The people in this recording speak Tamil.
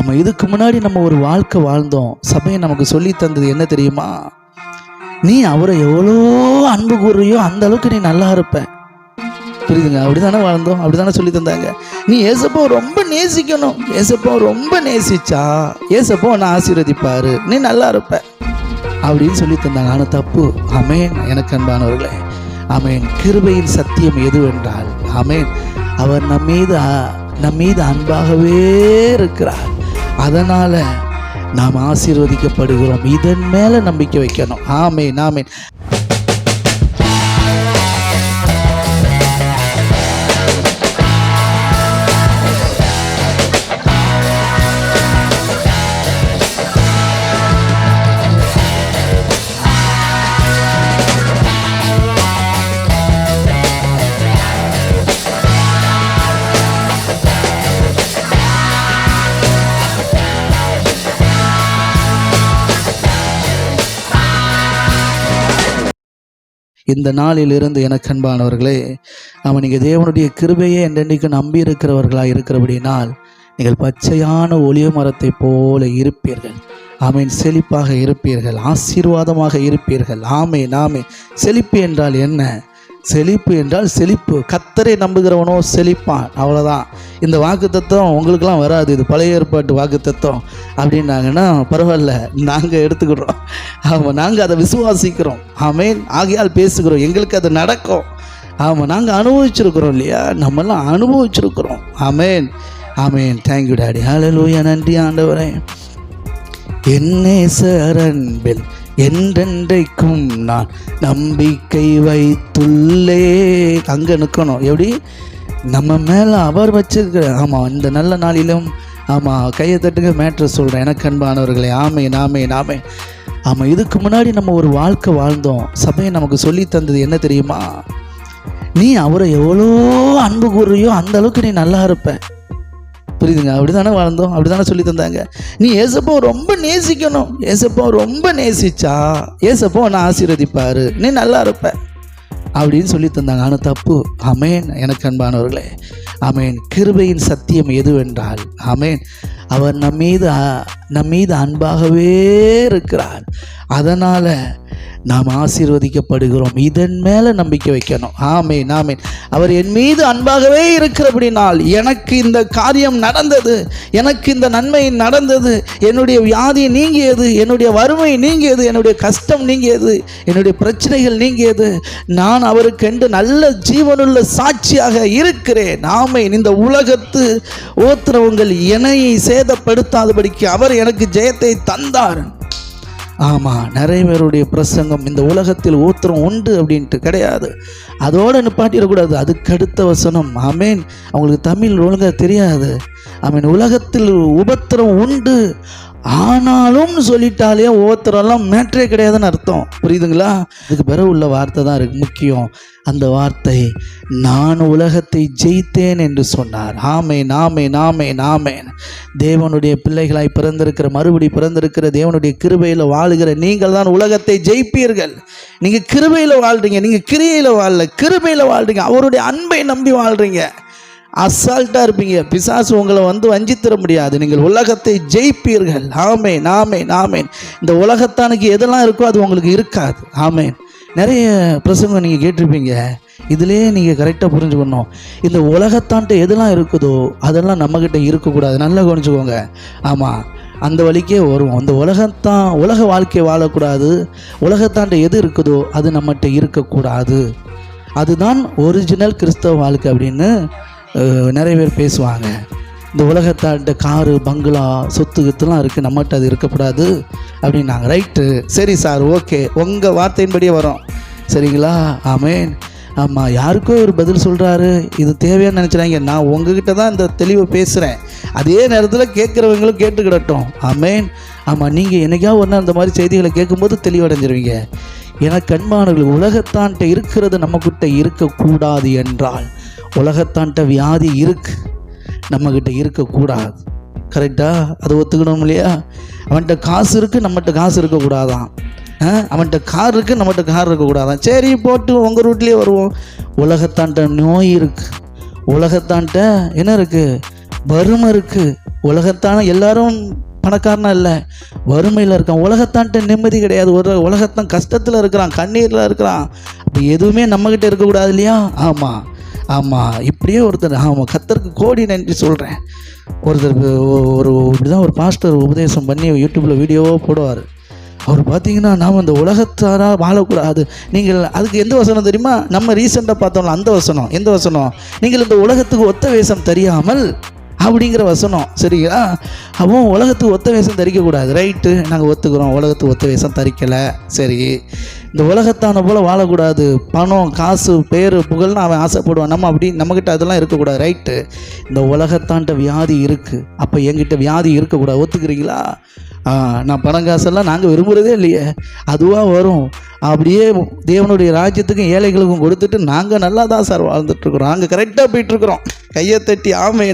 ஆமாம், இதுக்கு முன்னாடி நம்ம ஒரு வாழ்க்கை வாழ்ந்தோம். சபையை நமக்கு சொல்லி தந்தது என்ன தெரியுமா? நீ அவரை எவ்வளோ அன்பு கூறுறியோ அந்த அளவுக்கு நீ நல்லா இருப்ப. புரியுதுங்க? அப்படிதானே வாழ்ந்தோம், அப்படிதானே சொல்லி தந்தாங்க. நீ ஏசப்பா ரொம்ப நேசிக்கணும், ஏசப்பா ரொம்ப நேசிச்சா ஏசப்பா உன்னை ஆசீர்வதிப்பாரு, நீ நல்லா இருப்ப அப்படின்னு சொல்லி தந்தாங்க. ஆனால் தப்பு. ஆமேன். எனக்கு அன்பானவர்களே, ஆமேன். கிருபையின் சத்தியம் எதுவென்றால், ஆமேன், அவர் நம் மீது அன்பாகவே இருக்கிறார். அதனால நாம் ஆசீர்வதிக்கப்படுகிறோம். இதன் மேல நம்பிக்கை வைக்கணும். ஆமேன், ஆமேன். இந்த நாளிலிருந்து எனக்கு அன்பானவர்களே, நீங்கள் தேவனுடைய கிருபையை என்றென்றைக்கு நம்பி இருக்கிறவர்களாக இருக்கிறபடினால் நீங்கள் பச்சையான ஒலிவ மரத்தை போல இருப்பீர்கள். ஆமேன். செழிப்பாக இருப்பீர்கள், ஆசீர்வாதமாக இருப்பீர்கள். ஆமேன், ஆமேன். செழிப்பு என்றால் என்ன? செழிப்பு என்றால் செழிப்பு. கர்த்தரை நம்புகிறவனோ செழிப்பான். அவ்வளோதான். இந்த வாக்குத்தத்தம் உங்களுக்கெல்லாம் வராது, இது பழைய ஏற்பாட்டு வாக்குத்தத்தம் அப்படின்னாங்கன்னா பரவாயில்ல, நாங்கள் எடுத்துக்கிறோம். ஆமாம், நாங்கள் அதை விசுவாசிக்கிறோம். ஆமேன். ஆகையால் பேசுகிறோம், எங்களுக்கு அது நடக்கும். ஆமாம், நாங்கள் அனுபவிச்சிருக்கிறோம் இல்லையா? நம்மெல்லாம் அனுபவிச்சிருக்கிறோம். ஆமேன், ஆமேன். Thank you daddy. ஹல்லேலூயா. நன்றி ஆண்டவரே. என்னேசரன்பில் என்றென்றைக்கும் நான் நம்பிக்கை வைத்துள்ளே. அங்கே நிற்கணும். எப்படி? நம்ம மேலே அவர் வச்சிருக்கிற. ஆமாம், இந்த நல்ல நாளிலும் ஆமாம், கையை தட்டுங்க. மேட்ரு சொல்கிறேன் எனக்கு அன்பானவர்களே. ஆமேன், ஆமேன், ஆமேன். ஆமாம், இதுக்கு முன்னாடி நம்ம ஒரு வாழ்க்கை வாழ்ந்தோம். சபையை நமக்கு சொல்லி தந்தது என்ன தெரியுமா? நீ அவரை எவ்வளோ அன்பு கூறுறியோ அந்த அளவுக்கு நீ நல்லா இருப்ப. புரியுதுங்க? அப்படிதானே வாழ்ந்தோம், அப்படிதானே சொல்லி தந்தாங்க. நீ ஏசப்பா ரொம்ப நேசிக்கணும், ஏசப்பா ரொம்ப நேசிச்சா ஏசப்பா உன்னை ஆசீர்வதிப்பாரு, நீ நல்லா இருப்ப அப்படின்னு சொல்லி தந்தாங்க. ஆனால் தப்பு. ஆமேன். எனக்கு அன்பானவர்களே, ஆமேன். கிருபையின் சத்தியம் எதுவென்றால், ஆமேன், அவர் நம் மீது அன்பாகவே இருக்கிறார். அதனால நாம் ஆசீர்வதிக்கப்படுகிறோம். இதன் மேல நம்பிக்கை வைக்கணும். ஆமேன், ஆமேன். அவர் என் மீது அன்பாகவே இருக்கிறபடினால் எனக்கு இந்த காரியம் நடந்தது, எனக்கு இந்த நன்மை நடந்தது, என்னுடைய வியாதி நீங்கியது, என்னுடைய வறுமை நீங்கியது, என்னுடைய கஷ்டம் நீங்கியது, என்னுடைய பிரச்சனைகள் நீங்கியது. நான் அவருக்கென்று நல்ல ஜீவனுள்ள சாட்சியாக இருக்கிறேன். ஆமேன். இந்த உலகத்து ஓத்திரவங்கள் என்னை சேதப்படுத்தாதபடிக்கு அவர் எனக்கு ஜெயத்தை தந்தார். ஆமாம், நிறைய பேருடைய பிரசங்கம் இந்த உலகத்தில் ஊத்திரம் உண்டு அப்படின்ட்டு கிடையாது. அதோடு நிப்பாட்டிடக்கூடாது. அதுக்கு அடுத்த வசனம், ஆமேன், அவங்களுக்கு தமிழ் ஒழுங்காக தெரியாது. ஆமேன். உலகத்தில் உபத்திரம் உண்டு ஆனாலும் சொல்லிட்டாலே உபத்திரம்லாம் மேற்றே கிடையாதுன்னு அர்த்தம். புரியுதுங்களா? இதுக்கு பிறகு உள்ள வார்த்தை தான் இருக்கு முக்கியம். அந்த வார்த்தை, நான் உலகத்தை ஜெயித்தேன் என்று சொன்னார். ஆமேன், ஆமேன், ஆமேன், ஆமேன். தேவனுடைய பிள்ளைகளாய் பிறந்திருக்கிற, மறுபடி பிறந்திருக்கிற, தேவனுடைய கிருபையில் வாழுகிற நீங்கள் தான் உலகத்தை ஜெயிப்பீர்கள். நீங்கள் கிருபையில் வாழ்றீங்க, நீங்கள் கிரியையில் வாழல, கிருபையில் வாழ்றீங்க. அவருடைய அன்பை நம்பி வாழ்றீங்க. அசால்ட்டாக இருப்பீங்க. பிசாசு உங்களை வஞ்சித்திர முடியாது. நீங்கள் உலகத்தை ஜெயிப்பீர்கள். ஆமேன், ஆமேன், ஆமேன். இந்த உலகத்தானுக்கு எதெல்லாம் இருக்கோ அது உங்களுக்கு இருக்காது. ஆமேன். நிறைய பிரசங்கம் நீங்கள் கேட்டிருப்பீங்க. இதிலே நீங்கள் கரெக்டாக புரிஞ்சுக்கணும். இந்த உலகத்தான்ட்டு எதெல்லாம் இருக்குதோ அதெல்லாம் நம்மக்கிட்ட இருக்கக்கூடாது. நல்லா கவனிச்சுக்கோங்க. ஆமாம், அந்த வழிக்கே வருவோம். அந்த உலக வாழ்க்கையை வாழக்கூடாது. உலகத்தான்ட்டு எது இருக்குதோ அது நம்மகிட்ட இருக்கக்கூடாது. அதுதான் ஒரிஜினல் கிறிஸ்தவ வாழ்க்கை அப்படின்னு நிறைய பேர் பேசுவாங்க. இந்த உலகத்தாட்ட காரு, பங்களா, சொத்து கித்துலாம் இருக்குது, நம்மகிட்ட அது இருக்கக்கூடாது அப்படின்னாங்க. ரைட்டு, சரி சார், ஓகே, உங்கள் வார்த்தையின்படியே வரோம். சரிங்களா? ஆமேன். ஆமாம், யாருக்கோ ஒரு பதில் சொல்கிறாரு, இது தேவையான்னு நினச்சிடாங்க. நான் உங்ககிட்ட தான் இந்த தெளிவை பேசுகிறேன். அதே நேரத்தில் கேட்குறவங்களும் கேட்டுக்கிடட்டும். ஆமேன். ஆமாம், நீங்கள் என்னைக்கா ஒன்றா அந்த மாதிரி செய்திகளை கேட்கும்போது தெளிவடைஞ்சிருவீங்க. எனக்கு அன்பானவர்கள், உலகத்தான்ட்ட இருக்கிறது நம்மக்கிட்ட இருக்கக்கூடாது என்றால், உலகத்தான்ட்ட வியாதி இருக்கு, நம்மக்கிட்ட இருக்கக்கூடாது. கரெக்டாக? அதை ஒத்துக்கணும் இல்லையா? அவன்கிட்ட காசு இருக்குது, நம்மகிட்ட காசு இருக்கக்கூடாதான். அவன்கிட்ட கார் இருக்குது, நம்மகிட்ட கார் இருக்கக்கூடாதான். சரி, போட்டு உங்கள் ரூட்லேயே வருவோம். உலகத்தான்ட்ட நோய் இருக்குது, உலகத்தான்ட்ட என்ன இருக்குது? வறுமை இருக்குது, உலகத்தான எல்லாரும் பணக்காரனா இல்லை, வறுமையில் இருக்கான். உலகத்தான்ட்ட நிம்மதி கிடையாது. உலகத்தான் கஷ்டத்தில் இருக்கிறான், கண்ணீரில் இருக்கிறான். அப்போ எதுவுமே நம்மக்கிட்ட இருக்கக்கூடாது இல்லையா? ஆமாம். இப்படியே ஒருத்தர், கர்த்தருக்கு கோடி நன்றி சொல்கிறேன். ஒருத்தருக்கு இப்படி தான் ஒரு பாஸ்டர் உபதேசம் பண்ணி யூடியூப்பில் வீடியோவாக போடுவார். அவர் பார்த்தீங்கன்னா, நாம் இந்த உலகத்தாராக வாழக்கூடாது. நீங்கள் அதுக்கு எந்த வசனம் தெரியுமா? நம்ம ரீசெண்டாக பார்த்தோம்ல அந்த வசனம். எந்த வசனம்? நீங்கள் இந்த உலகத்துக்கு ஒத்த வேஷம் தெரியாமல் அப்படிங்கிற வசனம். சரிங்களா? அப்போ உலகத்துக்கு ஒத்த வேஷம் தரிக்கக்கூடாது. ரைட்டு, நாங்கள் ஒத்துக்கிறோம், உலகத்துக்கு ஒத்த வேஷம் தரிக்கலை. சரி, இந்த உலகத்தான போல் வாழக்கூடாது. பணம், காசு, பேர், புகழ்னு அவன் ஆசைப்படுவான். நம்மக்கிட்ட அதெல்லாம் இருக்கக்கூடாது. ரைட்டு, இந்த உலகத்தான்ட்ட வியாதி இருக்குது. அப்போ என்கிட்ட வியாதி இருக்கக்கூடாது. ஒத்துக்கிறீங்களா? நான் பணம் காசெல்லாம் நாங்கள் விரும்புகிறதே இல்லையே, அதுவாக வரும். அப்படியே தேவனுடைய ராஜ்யத்துக்கும் ஏழைகளுக்கும் கொடுத்துட்டு நாங்கள் நல்லா தான் சார் வாழ்ந்துட்டுருக்குறோம். நாங்கள் கரெக்டாக போயிட்டுருக்குறோம். கையை தட்டி ஆமே.